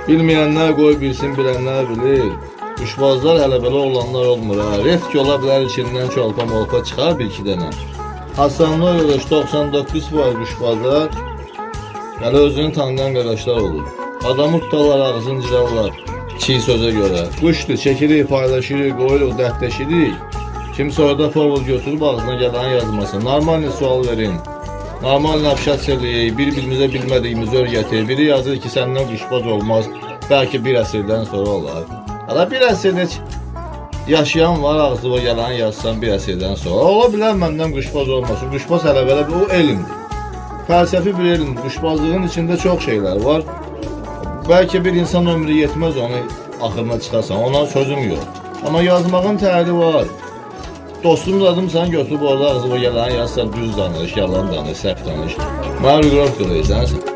Bilməyənlər qoy bilsin, bilənlər bilir. Quşbazlar hələ belə olanlar olmur ha. Retki ola bilər içindən çolpa molpa çıxar bir iki dənə. Hasanlı qardaş 99% quşbazlar hələ özünü tanıyan qardaşlar olur. Adamı tutarlar, ağzını cirarlar çiğ sözə görə. Quşdur, çəkirik, paylaşırıq, qoyuruq, dərdləşirik. Kimsə orada forward götürüb ağzına gələn yazmasın. Normal sual verin. Normal общаться eləyik, bir-birimizə bilmədiyimizi öyrətik. Biri yazır ki, səndən quşbaz olmaz. Bəlkə bir əsrdən sonra olar. Hala bir əsrdə yaşayan var, ağzıma gələn yazsan bir əsrdən sonra. Ola bilər məndən quşbaz olmasın. Quşbaz hələ belə o elmdir. Fəlsəfi bir elmdir. Quşbazlığın içində çox şeylər var. Bəlkə bir insan ömrü yetməz onu axırına çıxarsan. Ona sözüm yox. Amma yazmağın təri var. Dostum adımsan götürüb orada ağzıma gələn yazsan düz danış, yalan danış, səhv danış. Mənə rüqraf qılıysan.